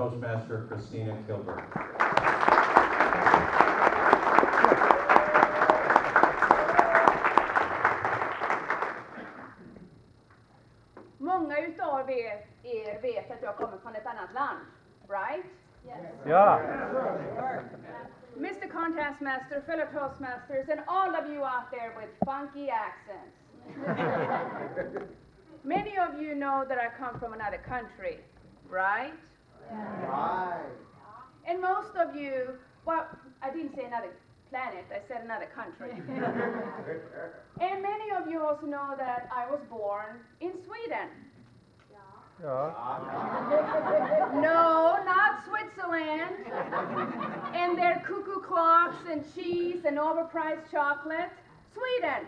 Toastmaster Kristina Kihlberg. Många utav er vet att jag kommer från ett annat land, right? Yes. Yeah. Mr. Contest Master, fellow Toastmasters, and all of you out there with funky accents. Many of you know that I come from another country, right? Right. And most of you, well, I didn't say another planet, I said another country. And many of you also know that I was born in Sweden. Yeah. No, not Switzerland. And their cuckoo clocks and cheese and overpriced chocolate. Sweden.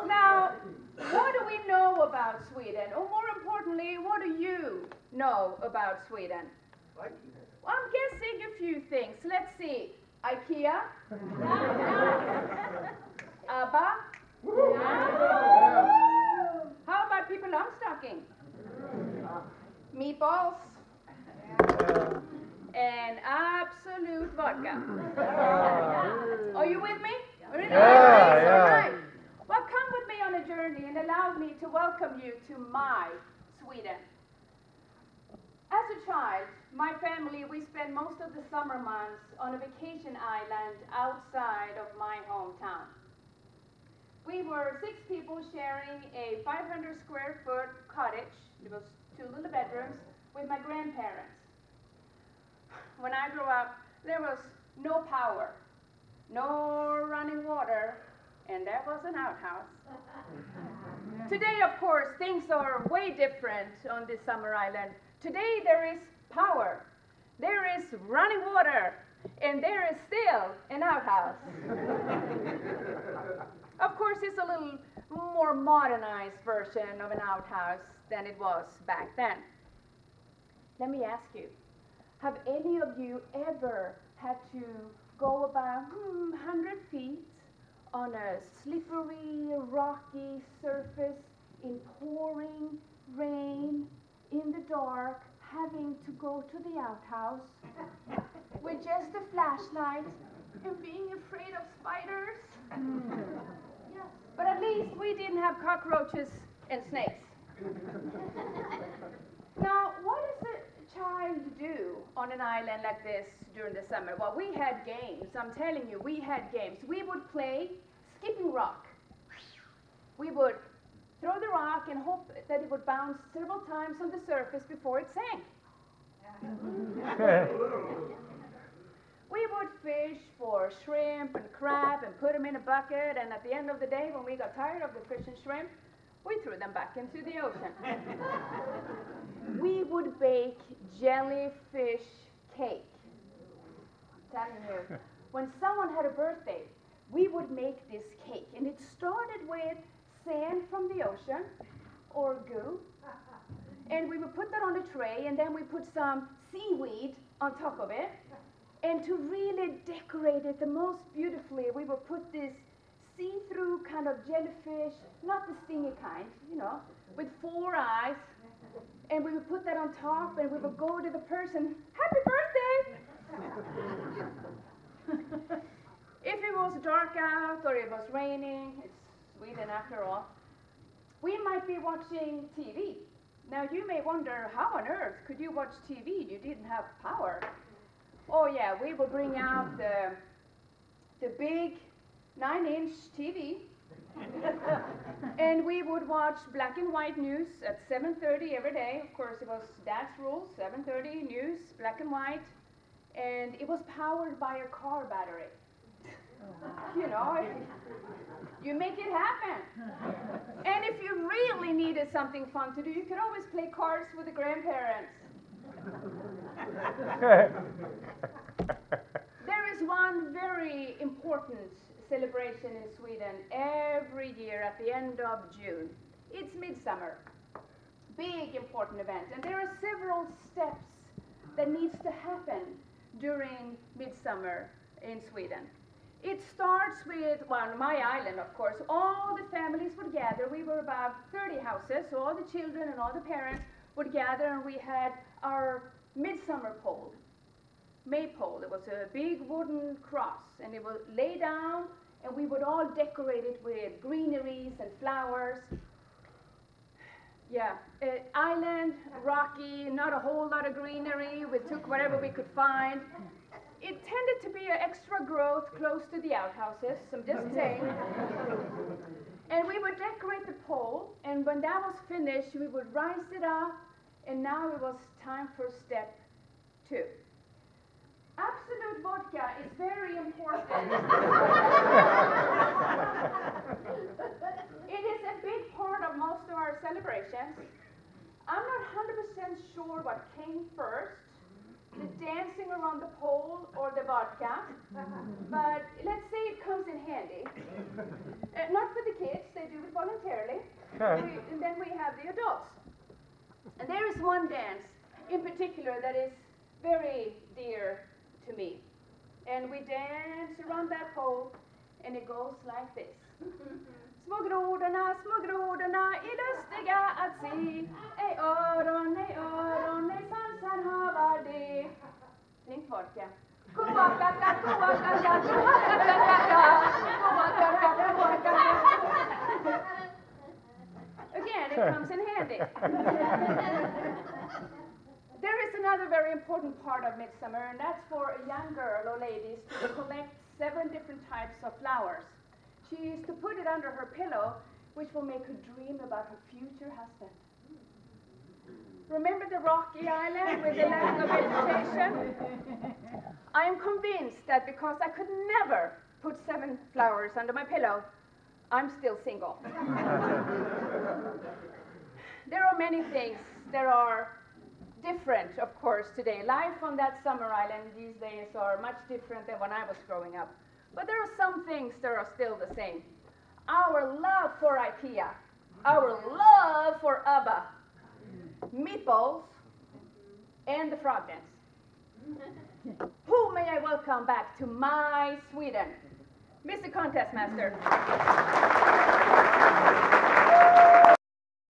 Now, what do we know about Sweden? Or more importantly, what do you know about Sweden? Well, I'm guessing a few things. Let's see. IKEA. ABBA. How about people stocking? Meatballs. And absolute vodka. Are you with me? Yeah. All right. Well, come with me on a journey and allow me to welcome you to my Sweden. As a child, my family, we spent most of the summer months on a vacation island outside of my hometown. We were 6 people sharing a 500 square foot cottage. It was 2 little bedrooms with my grandparents. When I grew up, there was no power, no running water, and there was an outhouse. Today, of course, things are way different on this summer island. Today, there is power, there is running water, and there is still an outhouse. Of course, it's a little more modernized version of an outhouse than it was back then. Let me ask you, have any of you ever had to go about 100 feet on a slippery, rocky surface in pouring rain, in the dark, having to go to the outhouse with just a flashlight and being afraid of spiders? Yes. But at least we didn't have cockroaches and snakes. Now, what does a child do on an island like this during the summer? Well, we had games. I'm telling you, we had games. We would play skipping rock. We would throw the rock and hope that it would bounce several times on the surface before it sank. We would fish for shrimp and crab and put them in a bucket, and at the end of the day, when we got tired of the fish and shrimp, we threw them back into the ocean. We would bake jellyfish cake. I'm telling you, when someone had a birthday, we would make this cake, and it started with sand from the ocean, or goo, and we would put that on a tray, and then we put some seaweed on top of it, and to really decorate it the most beautifully, we would put this see-through kind of jellyfish, not the stingy kind, you know, with 4 eyes, and we would put that on top, and we would go to the person, happy birthday! If it was dark out or it was raining, it's Sweden after all, we might be watching TV. Now you may wonder, how on earth could you watch TV? You didn't have power. Oh yeah, we would bring out the big 9-inch TV, and we would watch black and white news at 7:30 every day. Of course, it was Dad's rules, 7:30 news, black and white, and it was powered by a car battery. You know, you make it happen. And if you really needed something fun to do, you could always play cards with the grandparents. There is one very important celebration in Sweden every year at the end of June. It's midsummer. Big important event. And there are several steps that needs to happen during midsummer in Sweden. It starts with, well, my island, of course. All the families would gather. We were about 30 houses, so all the children and all the parents would gather, and we had our midsummer pole, maypole. It was a big wooden cross, and it would lay down, and we would all decorate it with greeneries and flowers. Yeah, island, rocky, not a whole lot of greenery. We took whatever we could find. It tended to be an extra growth close to the outhouses, I'm just saying. And we would decorate the pole, and when that was finished, we would rise it up, and now it was time for step 2. Absolute vodka is very important. It is a big part of most of our celebrations. I'm not 100% sure what came first, the dancing around the pole or the vodka, but let's say it comes in handy. Not for the kids, they do it voluntarily. And then we have the adults. And there is one dance in particular that is very dear to me. And we dance around that pole, and it goes like this. Små grodorna är lustiga att se. Ej öron, sansan havar det. Tänk vodka. Kuakaka, kuakaka, kuakaka. Again, it comes in handy. There is another very important part of midsummer, and that's for a young girl or ladies to collect 7 different types of flowers. She used to put it under her pillow, which will make her dream about her future husband. Remember the rocky island with the lack of vegetation? I am convinced that because I could never put 7 flowers under my pillow, I'm still single. There are many things that are different, of course, today. Life on that summer island these days are much different than when I was growing up. But there are some things that are still the same. Our love for IKEA, our love for ABBA, meatballs, and the frog dance. Who may I welcome back to my Sweden? Mr. Contest Master.